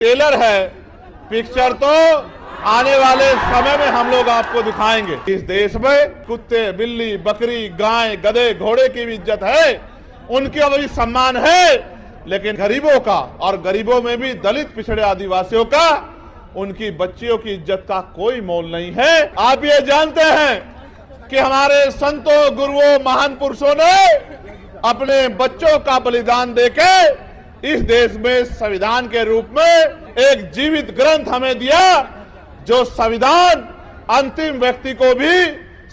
Trailer है, picture तो आने वाले समय में हम लोग आपको दिखाएंगे। इस देश में कुत्ते, बिल्ली, बकरी, गाय, गधे, घोड़े की भी इज्जत है, उनकी भी सम्मान है, लेकिन गरीबों का, और गरीबों में भी दलित, पिछड़े, आदिवासियों का, उनकी बच्चियों की इज्जत का कोई मोल नहीं है। आप ये जानते हैं कि हमारे संतों, गुरुओं, महान पुरुषों ने अपने बच्चों का बलिदान देके इस देश में संविधान के रूप में एक जीवित ग्रंथ हमें दिया, जो संविधान अंतिम व्यक्ति को भी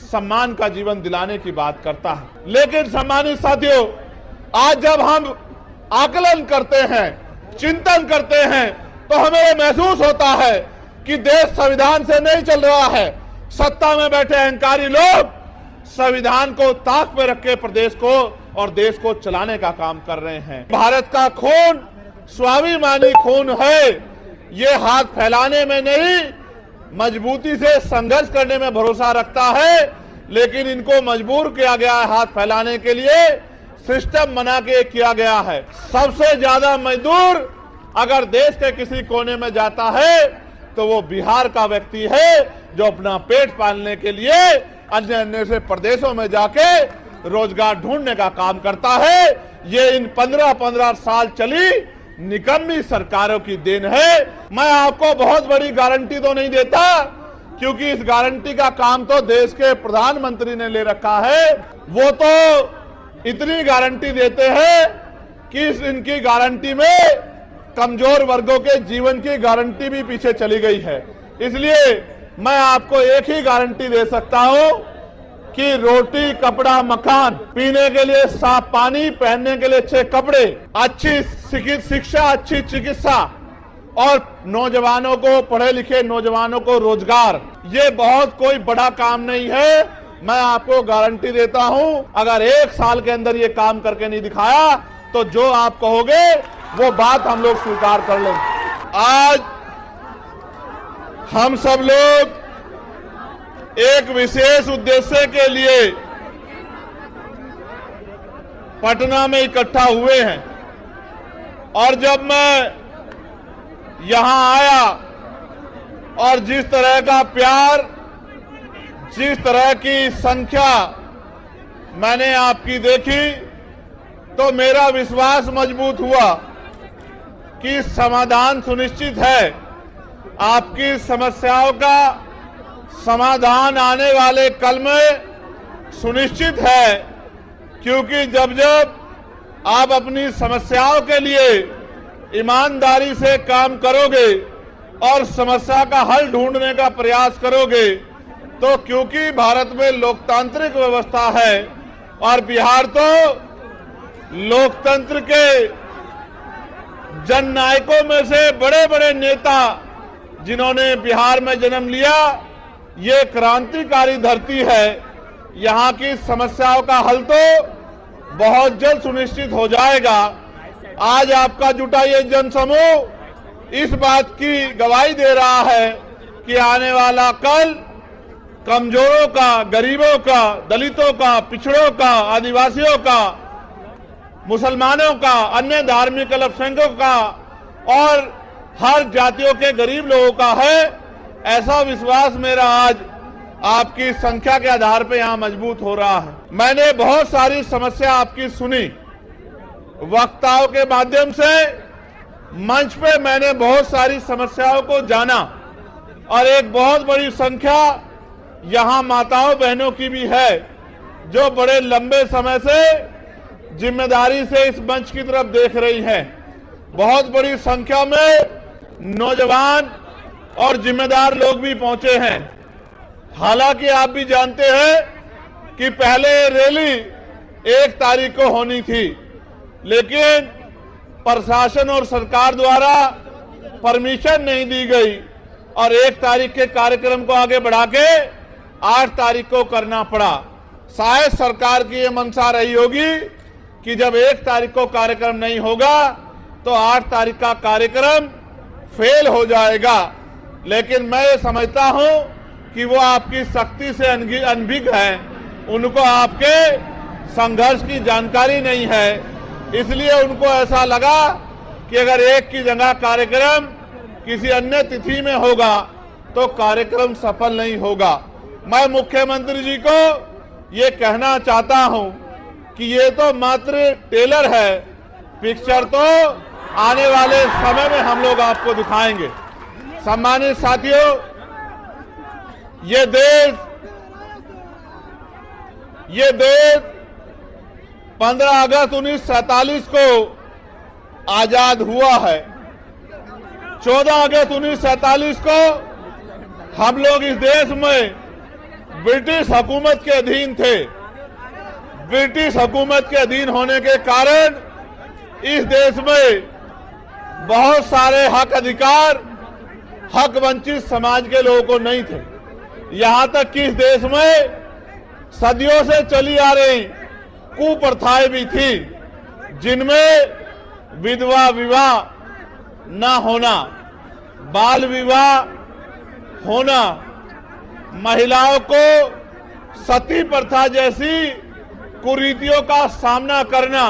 सम्मान का जीवन दिलाने की बात करता है। लेकिन सम्मानित साथियों, आज जब हम आकलन करते हैं, चिंतन करते हैं, तो हमें ये महसूस होता है कि देश संविधान से नहीं चल रहा है। सत्ता में बैठे अहंकारी लोग संविधान को ताक पे रख के प्रदेश को और देश को चलाने का काम कर रहे हैं। भारत का खून स्वाभिमानी खून है, ये हाथ फैलाने में नहीं, मजबूती से संघर्ष करने में भरोसा रखता है, लेकिन इनको मजबूर किया गया है हाथ फैलाने के लिए, सिस्टम बना के किया गया है। सबसे ज्यादा मजदूर अगर देश के किसी कोने में जाता है तो वो बिहार का व्यक्ति है, जो अपना पेट पालने के लिए अन्य अन्य से प्रदेशों में जाके रोजगार ढूंढने का काम करता है। ये इन 15-15 साल चली निकम्मी सरकारों की देन है। मैं आपको बहुत बड़ी गारंटी तो नहीं देता, क्योंकि इस गारंटी का काम तो देश के प्रधानमंत्री ने ले रखा है। वो तो इतनी गारंटी देते हैं कि इनकी गारंटी में कमजोर वर्गों के जीवन की गारंटी भी पीछे चली गई है। इसलिए मैं आपको एक ही गारंटी दे सकता हूं कि रोटी, कपड़ा, मकान, पीने के लिए साफ पानी, पहनने के लिए अच्छे कपड़े, अच्छी शिक्षा, अच्छी चिकित्सा और नौजवानों को, पढ़े लिखे नौजवानों को रोजगार, ये बहुत कोई बड़ा काम नहीं है। मैं आपको गारंटी देता हूं, अगर 1 साल के अंदर ये काम करके नहीं दिखाया तो जो आप कहोगे वो बात हम लोग स्वीकार कर लेंगे। आज हम सब लोग एक विशेष उद्देश्य के लिए पटना में इकट्ठा हुए हैं, और जब मैं यहां आया और जिस तरह का प्यार, जिस तरह की संख्या मैंने आपकी देखी, तो मेरा विश्वास मजबूत हुआ कि समाधान सुनिश्चित है। आपकी समस्याओं का समाधान आने वाले कल में सुनिश्चित है, क्योंकि जब जब आप अपनी समस्याओं के लिए ईमानदारी से काम करोगे और समस्या का हल ढूंढने का प्रयास करोगे, तो क्योंकि भारत में लोकतांत्रिक व्यवस्था है और बिहार तो लोकतंत्र के जननायकों में से बड़े बड़े नेता जिन्होंने बिहार में जन्म लिया, ये क्रांतिकारी धरती है। यहाँ की समस्याओं का हल तो बहुत जल्द सुनिश्चित हो जाएगा। आज आपका जुटा ये जनसमूह इस बात की गवाही दे रहा है कि आने वाला कल कमजोरों का, गरीबों का, दलितों का, पिछड़ों का, आदिवासियों का, मुसलमानों का, अन्य धार्मिक अल्पसंख्यकों का और हर जातियों के गरीब लोगों का है। ऐसा विश्वास मेरा आज आपकी संख्या के आधार पर यहां मजबूत हो रहा है। मैंने बहुत सारी समस्या आपकी सुनी, वक्ताओं के माध्यम से मंच पे मैंने बहुत सारी समस्याओं को जाना, और एक बहुत बड़ी संख्या यहां माताओं बहनों की भी है, जो बड़े लंबे समय से जिम्मेदारी से इस मंच की तरफ देख रही हैं। बहुत बड़ी संख्या में नौजवान और जिम्मेदार लोग भी पहुंचे हैं। हालांकि आप भी जानते हैं कि पहले रैली 1 तारीख को होनी थी, लेकिन प्रशासन और सरकार द्वारा परमिशन नहीं दी गई और 1 तारीख के कार्यक्रम को आगे बढ़ा के 8 तारीख को करना पड़ा। शायद सरकार की ये मंशा रही होगी कि जब 1 तारीख को कार्यक्रम नहीं होगा तो 8 तारीख का कार्यक्रम फेल हो जाएगा। लेकिन मैं ये समझता हूं कि वो आपकी शक्ति से अनभिज्ञ हैं, उनको आपके संघर्ष की जानकारी नहीं है, इसलिए उनको ऐसा लगा कि अगर 1 की जगह कार्यक्रम किसी अन्य तिथि में होगा तो कार्यक्रम सफल नहीं होगा। मैं मुख्यमंत्री जी को ये कहना चाहता हूं कि ये तो मात्र टेलर है, पिक्चर तो आने वाले समय में हम लोग आपको दिखाएंगे। सम्मानित साथियों, ये देश 15 अगस्त 1947 को आजाद हुआ है। 14 अगस्त 1947 को हम लोग इस देश में ब्रिटिश हुकूमत के अधीन थे। ब्रिटिश हुकूमत के अधीन होने के कारण इस देश में बहुत सारे हक अधिकार हक वंचित समाज के लोगों को नहीं थे। यहां तक कि इस देश में सदियों से चली आ रही कुप्रथाएं भी थी, जिनमें विधवा विवाह न होना, बाल विवाह होना, महिलाओं को सती प्रथा जैसी कुरीतियों का सामना करना,